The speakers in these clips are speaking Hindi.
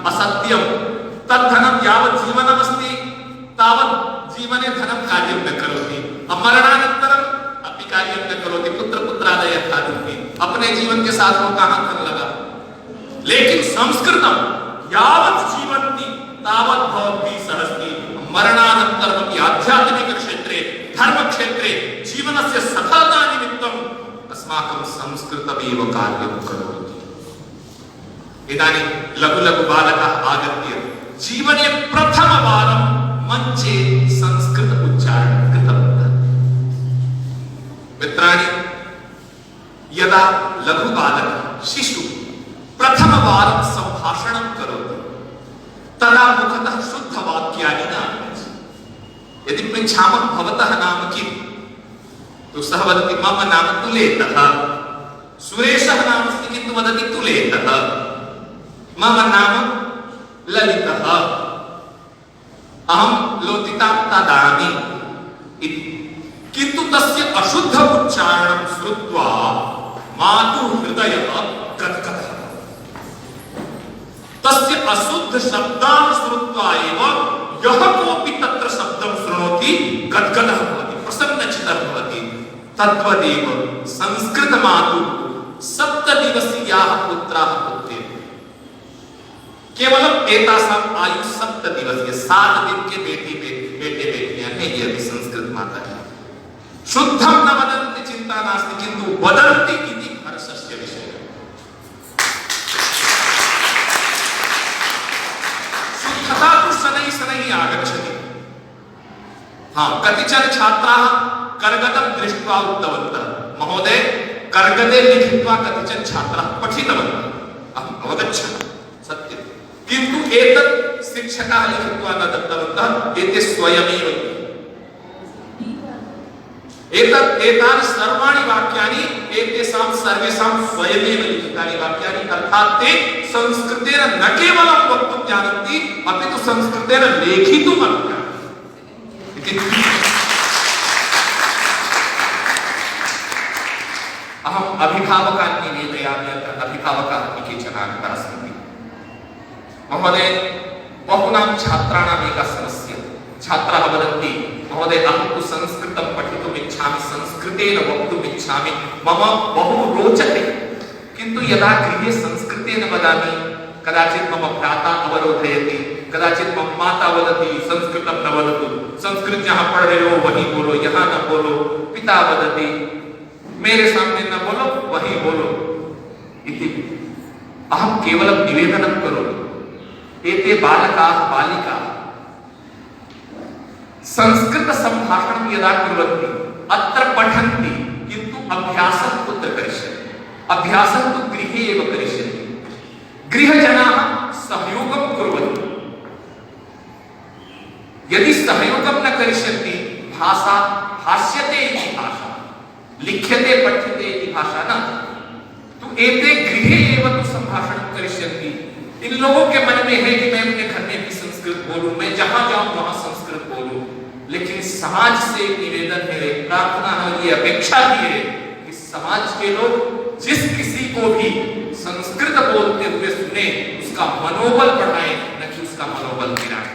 असत्यम तद्धनम यावत् जीवनमस्ति तावत् जीवने धनं कार्यं न करोति मरणानन्तरम अपि कार्यं न करोति पुत्र पुत्रादय खादन्ति अपने जीवन के साथ वो कहां धन लगा लेकिन संस्कृतम यावत् जीवन्ति तावत् भवद्भिः सहस्ति मरणानन्तरम आध्यात्मिक क्षेत्रे धर्म क्षेत्रे जीवनस्य सफलता निमित्तम् अस्माकं संस्कृतमेव कार्यं करोति इदानीं लघु लघु बालकाः आगत्य जीवने प्रथमवारं मञ्चे संस्कृत उच्चारणं कृतवन्तः मित्राणि यदा लघु बालकः शिशु प्रथमवारं सम्भाषणं करोति तदा मुखतः शुद्धवाक्यानि न आगच्छन्ति यदि पृच्छामः भवतः नाम किम् तो सः वदति मम नाम तुलेतः सुरेशः नाम अस्ति किन्तु वदति तुलेतः मम नाम ललितः अहं लोतितां तदामि इति किन्तु तस्य अशुद्ध उच्चारणं श्रुत्वा मातुः हृदयः गद्गदः तस्य अशुद्ध शब्दान् श्रुत्वा एव यः कोऽपि तत्र शब्दं शृणोति गद्गदः भवति प्रसन्नचित्तः भवति तद्वदेव संस्कृतमातुः 7 दिवसीयाः पुत्राः पुत्र्यः केवलम एतासां आयु 7 दिवसीय 7 दिन के बेटे बेटियां हैं ये अभी संस्कृत माता है शुद्धं न वदन्ति चिंता नास्ति किन्तु वदन्ति इति हर्षस्य विषयः शुद्धता तु शनैः शनैः आगच्छति हाँ कतिचन छात्राः कर्गदं दृष्ट्वा उक्तवन्तः महोदय कर्गदे लिखित्वा कतिचन छात्राः पठितवन्तः अहम् अवगच्छामि सत्यं किन्तु एतत् शिक्षकाः लिखित्वा न दत्तवन्तः एते स्वयमेव एतानि सर्वाणि वाक्यानि एतेषां सर्वेषां स्वयमेव लिखितानि वाक्यानि अर्थात् ते संस्कृतेन न केवलं वक्तुं जानन्ति अपि तु संस्कृतेन लेखितुम् अपि जानन्ति अहम् अभिभावकान् निवेदयामि अत्र अभिभावकाः केचन आगताः सन्ति महोदय बहूनां छात्राणाम् एका समस्या छात्राः वदन्ति महोदय अहं तु संस्कृतं पठितुम् इच्छामि संस्कृतेन वक्तुम् इच्छामि मम बहु रोचते किन्तु यदा गृहे संस्कृतेन वदामि कदाचित् मम भ्राता अवरोधयति कदाचित् मम माता वदति संस्कृतं न वदतु संस्कृत जहाँ पढ़ रहे हो वहीं बोलो यहाँ न बोलो पिता वदति मेरे सामने न बोलो वहीं बोलो इति अहं केवलं निवेदनं करोमि एते बालकाः बालिकाः संस्कृत संभाषणं यदा कुर्वन्ति अत्र पठन्ति किन्तु अभ्यासं कुत्र करिष्यन्ति अभ्यासं तु गृहे एव करिष्यन्ति गृहजनाः सहयोगं कुर्वन्ति यदि सहयोगं न करिष्यन्ति भाषा भाष्यते इति भाषा लिख्यते पठ्यते इति भाषा न तो एते गृहे एव तु संभाषणं करिष्यन्ति इन लोगों के मन में है कि मैं अपने घर में भी संस्कृत बोलूं मैं जहां जाऊं वहां संस्कृत बोलूं लेकिन समाज से निवेदन है प्रार्थना है ये अपेक्षा भी है कि समाज के लोग जिस किसी को भी संस्कृत बोलते हुए सुने उसका मनोबल बढ़ाएं न कि उसका मनोबल गिराएं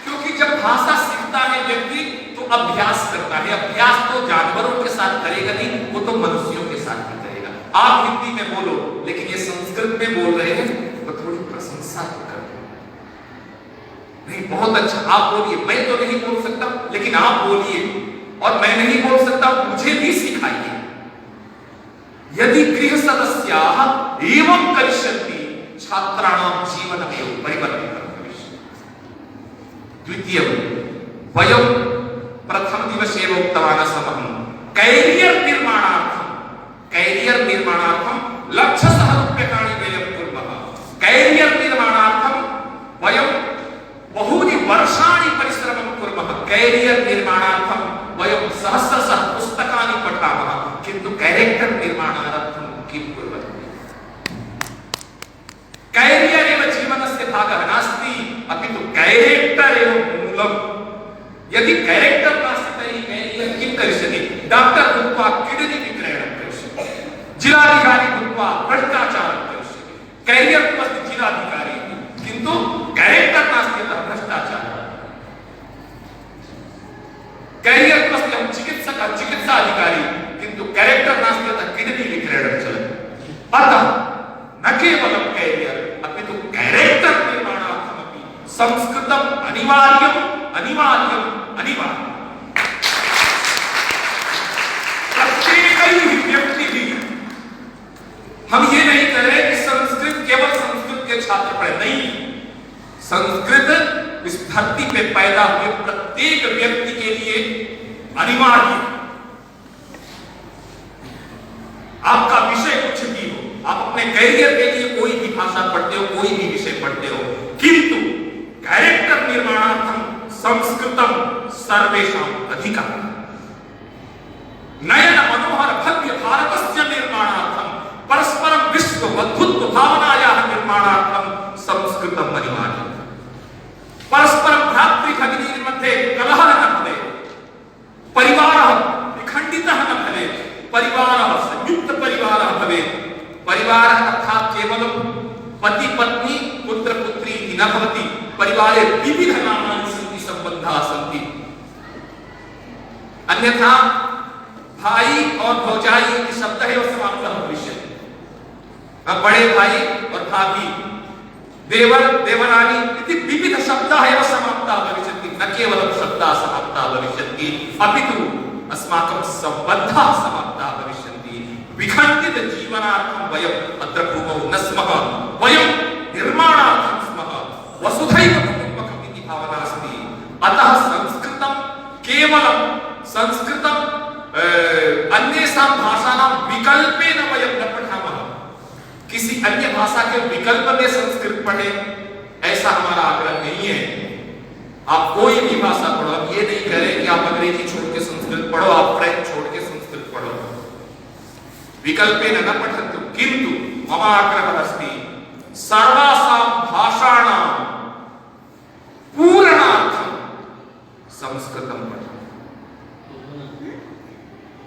क्योंकि जब भाषा सीखता है व्यक्ति तो अभ्यास करता है अभ्यास तो जानवरों के साथ करेगा नहीं वो तो मनुष्यों के साथ भी करेगा आप हिंदी में बोलो लेकिन ये संस्कृत में बोल रहे हैं तो थोड़ी प्रशंसा तो करें नहीं बहुत अच्छा आप बोलिए मैं तो नहीं बोल सकता लेकिन आप बोलिए और मैं नहीं बोल सकता मुझे भी सिखाइए यदि गृह सदस्याः एवं करिष्यन्ति छात्राणां जीवनमेव परिवर्तितं भविष्यति द्वितीयं वयं प्रथम दिवसे एव उक्तवान् आसम् कैरियर निर्माणार्थं लक्षशः रूप्यकाणि व्ययं कुर्मः कैरियर निर्माणार्थं वयं बहूनि वर्षाणि परिश्रमं कुर्मः कैरियर निर्माणार्थं वयं सहस्रशः पुस्तकानि पठामः किन्तु कैरेक्टर् निर्माणार्थं किं कुर्वन्ति कैरियर एव जीवनस्य भागः नास्ति अपि तु कैरेक्टर् एव मूलम् यदि कैरेक्टर् नास्ति तर्हि कैरियर किं करिष्यति डॉक्टर भूत्वा किडनी विक्रयणं करिष्यति जिलाधिकारी भूत्वा वा भ्रष्टाचारं करिष्यति। कैरियर तु अस्ति चिराधिकारी, किन्तु कैरेक्टर् नास्ति अतः भ्रष्टाचारः। कैरियर तु अस्ति अहं चिकित्सकः चिकित्सा अधिकारी, किन्तु कैरेक्टर् नास्ति अतः किडनी विक्रयणं चलति। अतः न केवलं कैरियर अपि तु कैरेक्टर् निर्माणार्थमपि संस्कृतम् अनिवार्यम् अनिवार्यम् अनिवार्यम्। प्रत्येक व्यक्ति हम ये नहीं करें कि संस्कृत केवल संस्कृत के छात्र पढ़े, नहीं। संस्कृत इस धरती पे पैदा हुए प्रत्येक व्यक्ति के लिए अनिवार्य। आपका विषय कुछ भी हो, आप अपने कैरियर के लिए कोई भी भाषा पढ़ते हो, कोई भी विषय पढ़ते हो, किंतु कैरेक्टर निर्माणार्थम संस्कृतम सर्वेषाम् अधिकारः। नयन मनोहर भव्य भारतस्य निर्माणार्थम परस्परं विश्व बन्धुत्व भावनायाः निर्माणार्थं संस्कृतम् अनिवार्यम्। परस्परं भ्रातृ भगिनी मध्ये कलहः न भवेत्, परिवारः विखण्डितः न भवेत्, परिवारः संयुक्त परिवारः भवेत्। परिवारः अर्थात् केवलं पति पत्नी पुत्र पुत्री इति न भवति, परिवारे विविध नामानि सन्ति, सम्बन्धाः सन्ति। अन्यथा भाई और भौजाई इति शब्दः एव समाप्तः भविष्यति। बड़े भाई और भाभी, देवर देवरानी इति विविध शब्दाः एव समाप्ताः भविष्यन्ति, न केवलं शब्दाः समाप्ताः भविष्यन्ति, अपि तु अस्माकं सम्बन्धाः समाप्ताः भविष्यन्ति। विखण्डित जीवनार्थं वयम् अत्र भूमौ न स्मः, वयं निर्माणार्थं स्मः, वसुधैव कुटुम्बकम् इति भावना अस्ति। अतः संस्कृतं केवलं संस्कृतं अन्येषां भाषाणां विकल्पेन वयं न पठामः। किसी अन्य भाषा के विकल्प में संस्कृत पढ़े, ऐसा हमारा आग्रह नहीं है। आप कोई भी भाषा पढ़ो, आप ये नहीं करें कि आप अंग्रेजी छोड़ के संस्कृत पढ़ो, आप फ्रेंच छोड़ के संस्कृत पढ़ो, विकल्पेन न पठन्तु। किन्तु मम आग्रहः अस्ति सर्वासां भाषाणां पूरणार्थं संस्कृतं पठो।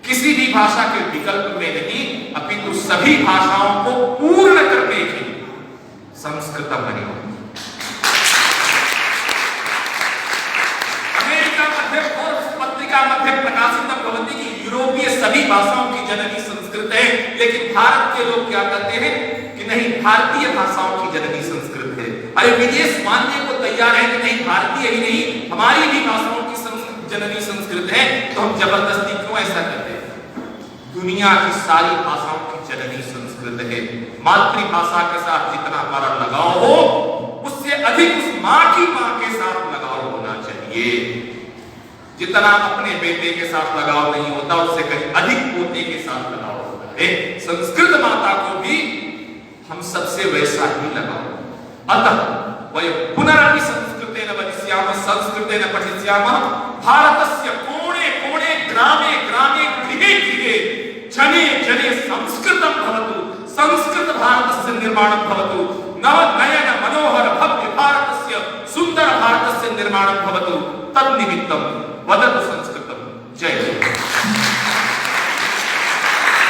किसी भी भाषा के विकल्प में नहीं, अपितु सभी भाषाओं को पूर्ण करने के लिए संस्कृतम् अनिवार्यम्। अमेरिका मध्ये फोर्ब्स पत्रिका मध्ये प्रकाशितं भवति कि यूरोपीय सभी भाषाओं की जननी संस्कृत है, लेकिन भारत के लोग क्या कहते हैं कि नहीं, भारतीय भाषाओं की जननी संस्कृत है। अरे विदेश मानने को तैयार है कि नहीं, भारतीय ही नहीं हमारी भी भाषाओं की जननी संस्कृत है, तो हम जबरदस्ती क्यों ऐसा करते हैं? दुनिया की सारी भाषाओं की जननी संस्कृत है। मातृभाषा के साथ जितना हमारा लगाव हो, उससे अधिक उस माँ के साथ लगाव होना चाहिए। जितना अपने बेटे के साथ लगाव नहीं होता, उससे कहीं अधिक पोते के साथ लगाव होता है। संस्कृत माता को भी हम सबसे वैसा ही लगाव। अतः वयं पुनरपि संस्कृतेन वदिष्यामः, संस्कृतेन पठिष्यामः। भारतस्य कोणे कोणे ग्रामे ग्रामे गृहे गृहे जने जने संस्कृतं भवतु, संस्कृत भारतस्य निर्माणं भवतु, नव नयन मनोहर भव्य भारतस्य सुन्दर भारतस्य निर्माणं भवतु। तन्निमित्तं वदतु संस्कृतं। जय